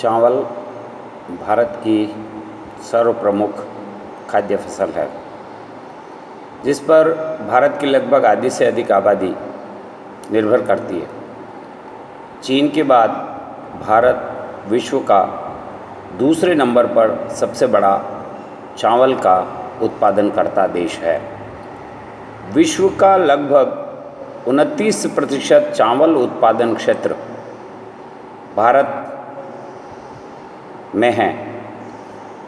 चावल भारत की सर्वप्रमुख खाद्य फसल है, जिस पर भारत की लगभग आधी से अधिक आबादी निर्भर करती है। चीन के बाद भारत विश्व का दूसरे नंबर पर सबसे बड़ा चावल का उत्पादनकर्ता देश है। विश्व का लगभग 29% चावल उत्पादन क्षेत्र भारत में है।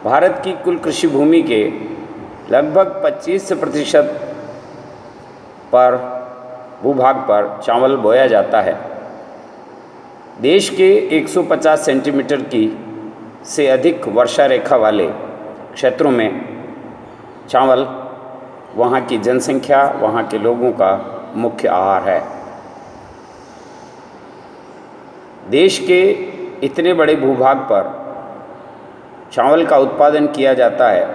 भारत की कुल कृषि भूमि के लगभग 25% पर भूभाग पर चावल बोया जाता है। देश के 150 सेंटीमीटर की से अधिक वर्षा रेखा वाले क्षेत्रों में चावल वहाँ की जनसंख्या, वहाँ के लोगों का मुख्य आहार है। देश के इतने बड़े भूभाग पर चावल का उत्पादन किया जाता है।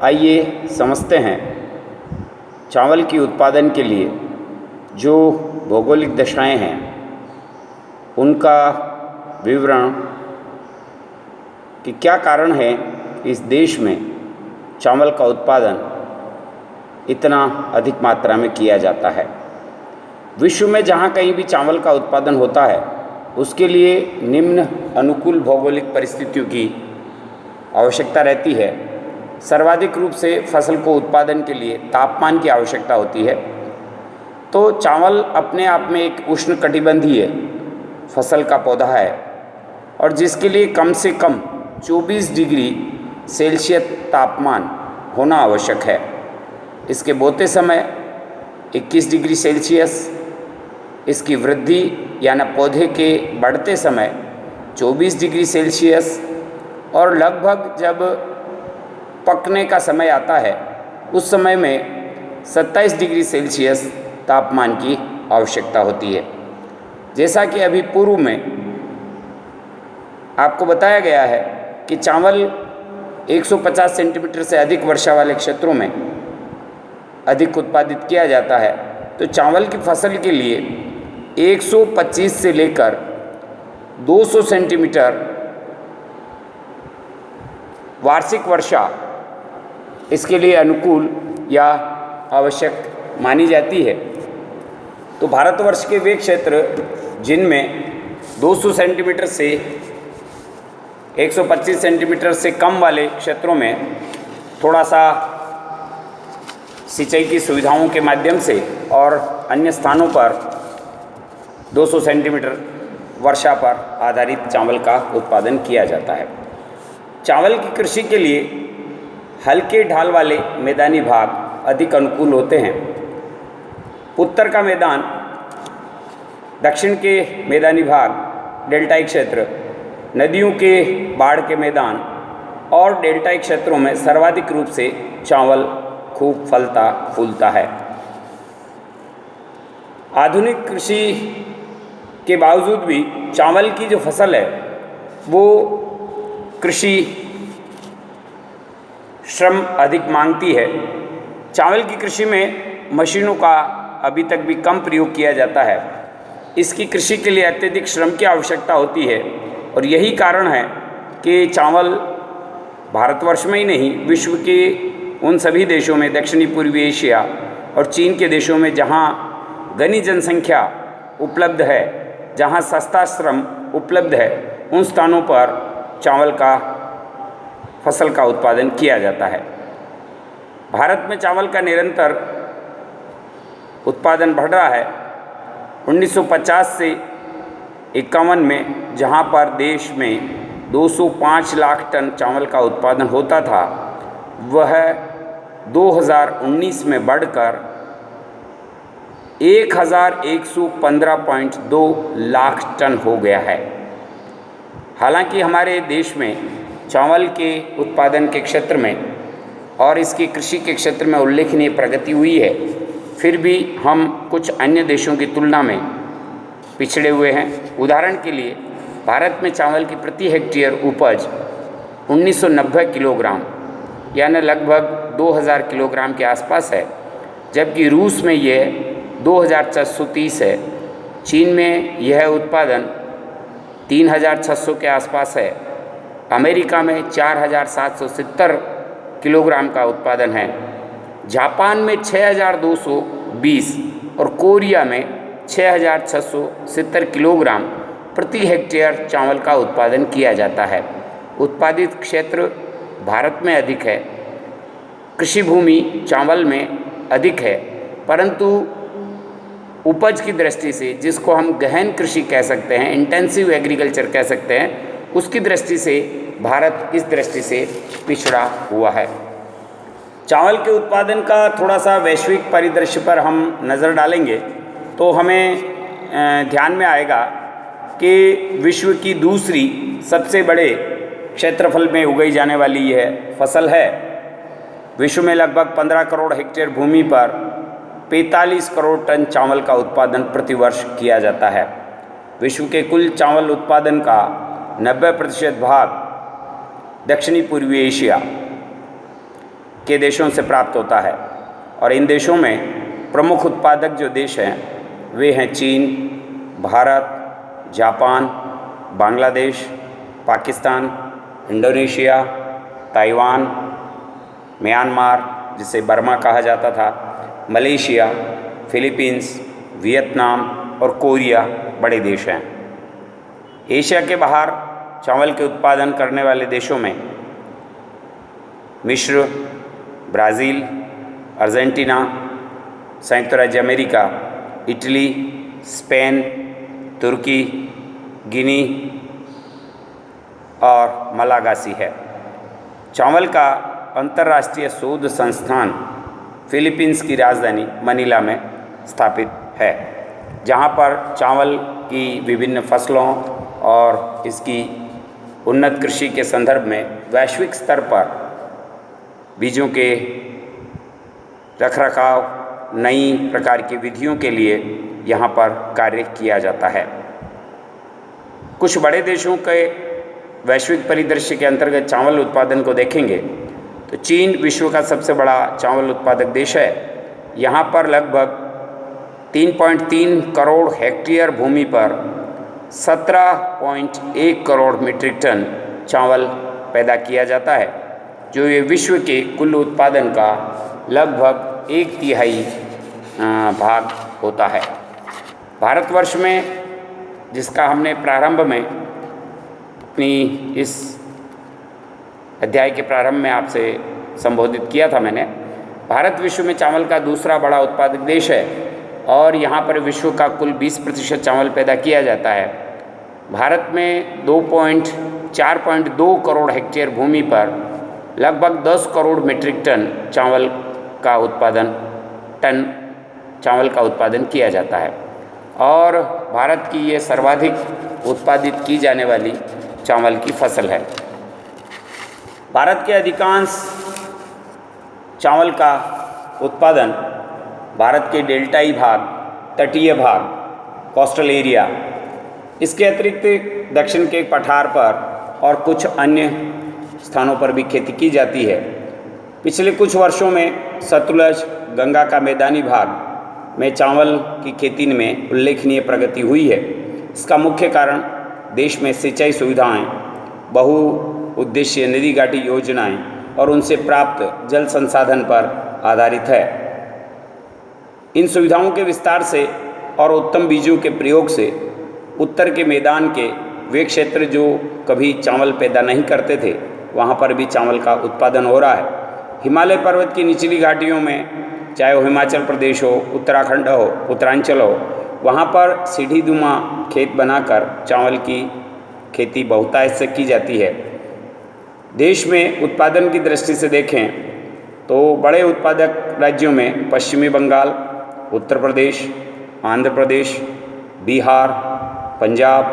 आइए समझते हैं चावल के उत्पादन के लिए जो भौगोलिक दशाएं हैं उनका विवरण कि क्या कारण है इस देश में चावल का उत्पादन इतना अधिक मात्रा में किया जाता है। विश्व में जहाँ कहीं भी चावल का उत्पादन होता है उसके लिए निम्न अनुकूल भौगोलिक परिस्थितियों की आवश्यकता रहती है। सर्वाधिक रूप से फसल को उत्पादन के लिए तापमान की आवश्यकता होती है। तो चावल अपने आप में एक उष्णकटिबंधीय फसल का पौधा है और जिसके लिए कम से कम 24 डिग्री सेल्सियस तापमान होना आवश्यक है। इसके बोते समय 21 डिग्री सेल्सियस, इसकी वृद्धि यानी पौधे के बढ़ते समय 24 डिग्री सेल्सियस और लगभग जब पकने का समय आता है उस समय में 27 डिग्री सेल्सियस तापमान की आवश्यकता होती है। जैसा कि अभी पूर्व में आपको बताया गया है कि चावल 150 सेंटीमीटर से अधिक वर्षा वाले क्षेत्रों में अधिक उत्पादित किया जाता है। तो चावल की फसल के लिए 125 से लेकर 200 सेंटीमीटर वार्षिक वर्षा इसके लिए अनुकूल या आवश्यक मानी जाती है। तो भारतवर्ष के वे क्षेत्र जिनमें 200 सेंटीमीटर से 125 सेंटीमीटर से कम वाले क्षेत्रों में थोड़ा सा सिंचाई की सुविधाओं के माध्यम से और अन्य स्थानों पर 200 सेंटीमीटर वर्षा पर आधारित चावल का उत्पादन किया जाता है। चावल की कृषि के लिए हल्के ढाल वाले मैदानी भाग अधिक अनुकूल होते हैं। उत्तर का मैदान, दक्षिण के मैदानी भाग, डेल्टाई क्षेत्र, नदियों के बाढ़ के मैदान और डेल्टाई क्षेत्रों में सर्वाधिक रूप से चावल खूब फलता फूलता है। आधुनिक कृषि के बावजूद भी चावल की जो फसल है वो कृषि श्रम अधिक मांगती है। चावल की कृषि में मशीनों का अभी तक भी कम प्रयोग किया जाता है। इसकी कृषि के लिए अत्यधिक श्रम की आवश्यकता होती है और यही कारण है कि चावल भारतवर्ष में ही नहीं विश्व के उन सभी देशों में, दक्षिणी पूर्वी एशिया और चीन के देशों में जहाँ घनी जनसंख्या उपलब्ध है, जहाँ सस्ता श्रम उपलब्ध है, उन स्थानों पर चावल का फसल का उत्पादन किया जाता है। भारत में चावल का निरंतर उत्पादन बढ़ रहा है। 1950 से 51 में जहां पर देश में 205 लाख टन चावल का उत्पादन होता था, वह 2019 में बढ़कर 1115.2 लाख टन हो गया है। हालांकि हमारे देश में चावल के उत्पादन के क्षेत्र में और इसकी कृषि के क्षेत्र में उल्लेखनीय प्रगति हुई है, फिर भी हम कुछ अन्य देशों की तुलना में पिछड़े हुए हैं। उदाहरण के लिए भारत में चावल की प्रति हेक्टेयर उपज 1990 किलोग्राम यानी लगभग 2000 किलोग्राम के आसपास है, जबकि रूस में यह 2430 है। चीन में यह उत्पादन 3600 के आसपास है अमेरिका में 4,770 किलोग्राम का उत्पादन है, जापान में 6,220 और कोरिया में 6,670 किलोग्राम प्रति हेक्टेयर चावल का उत्पादन किया जाता है। उत्पादित क्षेत्र भारत में अधिक है, कृषि भूमि चावल में अधिक है, परंतु उपज की दृष्टि से, जिसको हम गहन कृषि कह सकते हैं, इंटेंसिव एग्रीकल्चर कह सकते हैं, उसकी दृष्टि से भारत इस दृष्टि से पिछड़ा हुआ है। चावल के उत्पादन का थोड़ा सा वैश्विक परिदृश्य पर हम नज़र डालेंगे तो हमें ध्यान में आएगा कि विश्व की दूसरी सबसे बड़े क्षेत्रफल में उगाई जाने वाली यह फसल है। विश्व में लगभग 15 करोड़ हेक्टेयर भूमि पर 45 करोड़ टन चावल का उत्पादन प्रतिवर्ष किया जाता है। विश्व के कुल चावल उत्पादन का 90% भाग दक्षिणी पूर्वी एशिया के देशों से प्राप्त होता है और इन देशों में प्रमुख उत्पादक जो देश हैं वे हैं चीन, Bharat, Japan, Bangladesh, Pakistan, Indonesia, Taiwan, Myanmar जिसे बर्मा कहा जाता था, मलेशिया, फिलीपींस, वियतनाम और कोरिया बड़े देश हैं। एशिया के बाहर चावल के उत्पादन करने वाले देशों में मिस्र, ब्राज़ील, अर्जेंटीना, संयुक्त राज्य अमेरिका, इटली, स्पेन, तुर्की, गिनी और मलागासी है। चावल का अंतर्राष्ट्रीय शोध संस्थान फिलीपींस की राजधानी मनीला में स्थापित है, जहाँ पर चावल की विभिन्न फसलों और इसकी उन्नत कृषि के संदर्भ में वैश्विक स्तर पर बीजों के रखरखाव, नई प्रकार की विधियों के लिए यहाँ पर कार्य किया जाता है। कुछ बड़े देशों के वैश्विक परिदृश्य के अंतर्गत चावल उत्पादन को देखेंगे तो चीन विश्व का सबसे बड़ा चावल उत्पादक देश है। यहाँ पर लगभग 3.3 करोड़ हेक्टेयर भूमि पर 17.1 करोड़ मीट्रिक टन चावल पैदा किया जाता है, जो ये विश्व के कुल उत्पादन का लगभग 1/3 भाग होता है। भारतवर्ष में, जिसका हमने प्रारंभ में अपनी इस अध्याय के प्रारंभ में आपसे संबोधित किया था मैंने, भारत विश्व में चावल का दूसरा बड़ा उत्पादक देश है और यहाँ पर विश्व का कुल 20% चावल पैदा किया जाता है। भारत में 4.2 करोड़ हेक्टेयर भूमि पर लगभग 10 करोड़ मीट्रिक टन चावल का उत्पादन किया जाता है और भारत की ये सर्वाधिक उत्पादित की जाने वाली चावल की फसल है। भारत के अधिकांश चावल का उत्पादन भारत के डेल्टाई भाग, तटीय भाग, कोस्टल एरिया, इसके अतिरिक्त दक्षिण के पठार पर और कुछ अन्य स्थानों पर भी खेती की जाती है। पिछले कुछ वर्षों में सतलुज, गंगा का मैदानी भाग में चावल की खेती में उल्लेखनीय प्रगति हुई है। इसका मुख्य कारण देश में सिंचाई सुविधाएं, बहुउद्देशीय नदी घाटी योजनाएं और उनसे प्राप्त जल संसाधन पर आधारित है। इन सुविधाओं के विस्तार से और उत्तम बीजों के प्रयोग से उत्तर के मैदान के वे क्षेत्र जो कभी चावल पैदा नहीं करते थे, वहाँ पर भी चावल का उत्पादन हो रहा है। हिमालय पर्वत की निचली घाटियों में, चाहे वो हिमाचल प्रदेश हो, उत्तराखंड हो, उत्तरांचल हो, वहाँ पर सीढ़ीनुमा खेत बनाकर चावल की खेती बहुतायत से की जाती है। देश में उत्पादन की दृष्टि से देखें तो बड़े उत्पादक राज्यों में पश्चिमी बंगाल, उत्तर प्रदेश, आंध्र प्रदेश, बिहार, पंजाब,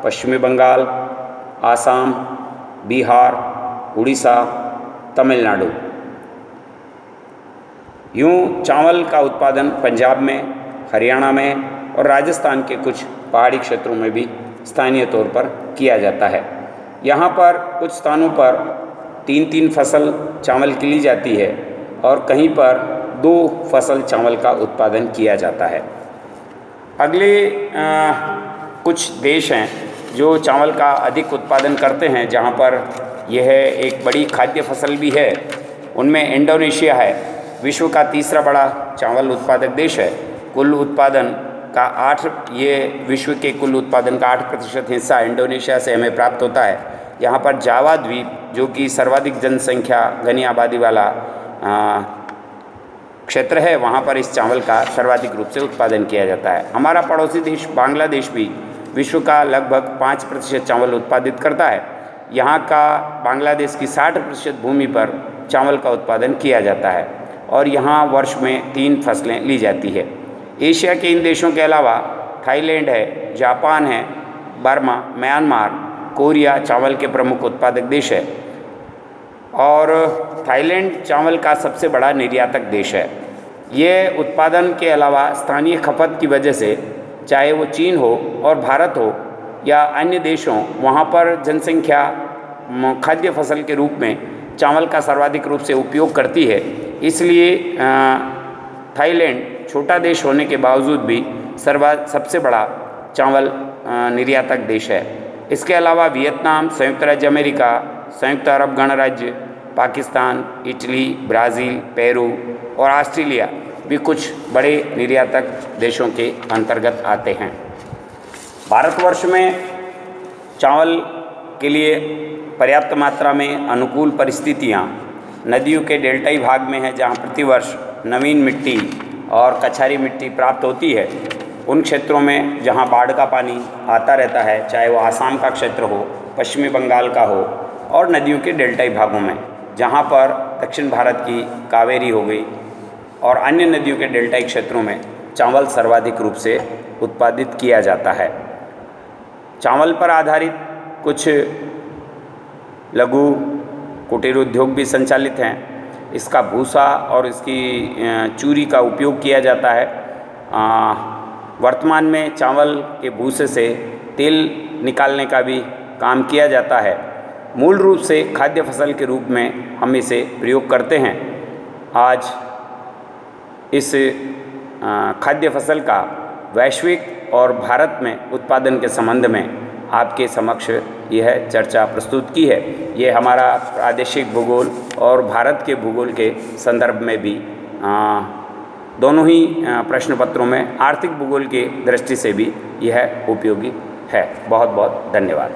पश्चिमी बंगाल, आसाम, बिहार, उड़ीसा, तमिलनाडु। यूँ चावल का उत्पादन पंजाब में, हरियाणा में और राजस्थान के कुछ पहाड़ी क्षेत्रों में भी स्थानीय तौर पर किया जाता है। यहाँ पर कुछ स्थानों पर 3-3 फसल चावल की ली जाती है और कहीं पर 2 फसल चावल का उत्पादन किया जाता है। अगले कुछ देश हैं जो चावल का अधिक उत्पादन करते हैं, जहाँ पर यह एक बड़ी खाद्य फसल भी है, उनमें इंडोनेशिया है। विश्व का तीसरा बड़ा चावल उत्पादक देश है। कुल उत्पादन का विश्व के कुल उत्पादन का 8% हिस्सा इंडोनेशिया से हमें प्राप्त होता है। यहाँ पर जावा द्वीप, जो कि सर्वाधिक जनसंख्या घनी आबादी वाला क्षेत्र है, वहाँ पर इस चावल का सर्वाधिक रूप से उत्पादन किया जाता है। हमारा पड़ोसी देश बांग्लादेश भी विश्व का लगभग 5% चावल उत्पादित करता है। यहाँ का बांग्लादेश की 60% भूमि पर चावल का उत्पादन किया जाता है और यहाँ वर्ष में 3 फसलें ली जाती है। एशिया के इन देशों के अलावा थाईलैंड है, जापान है, बर्मा, म्यांमार, कोरिया चावल के प्रमुख उत्पादक देश है और थाईलैंड चावल का सबसे बड़ा निर्यातक देश है। ये उत्पादन के अलावा स्थानीय खपत की वजह से, चाहे वो चीन हो और भारत हो या अन्य देश हों, वहाँ पर जनसंख्या खाद्य फसल के रूप में चावल का सर्वाधिक रूप से उपयोग करती है। इसलिए थाईलैंड छोटा देश होने के बावजूद भी सबसे बड़ा चावल निर्यातक देश है। इसके अलावा वियतनाम, संयुक्त राज्य अमेरिका, संयुक्त अरब गणराज्य, पाकिस्तान, इटली, ब्राज़ील, पेरू और ऑस्ट्रेलिया भी कुछ बड़े निर्यातक देशों के अंतर्गत आते हैं। भारतवर्ष में चावल के लिए पर्याप्त मात्रा में अनुकूल परिस्थितियाँ नदियों के डेल्टाई भाग में है, जहाँ प्रतिवर्ष नवीन मिट्टी और कछारी मिट्टी प्राप्त होती है। उन क्षेत्रों में जहाँ बाढ़ का पानी आता रहता है, चाहे वो आसाम का क्षेत्र हो, पश्चिमी बंगाल का हो, और नदियों के डेल्टाई भागों में जहाँ पर दक्षिण भारत की कावेरी हो गई और अन्य नदियों के डेल्टाई क्षेत्रों में चावल सर्वाधिक रूप से उत्पादित किया जाता है। चावल पर आधारित कुछ लघु कुटीर उद्योग भी संचालित हैं। इसका भूसा और इसकी चूरी का उपयोग किया जाता है। वर्तमान में चावल के भूसे से तेल निकालने का भी काम किया जाता है। मूल रूप से खाद्य फसल के रूप में हम इसे प्रयोग करते हैं। आज इस खाद्य फसल का वैश्विक और भारत में उत्पादन के संबंध में आपके समक्ष यह चर्चा प्रस्तुत की है। ये हमारा प्रादेशिक भूगोल और भारत के भूगोल के संदर्भ में भी दोनों ही प्रश्न पत्रों में आर्थिक भूगोल की दृष्टि से भी यह उपयोगी है। बहुत बहुत धन्यवाद।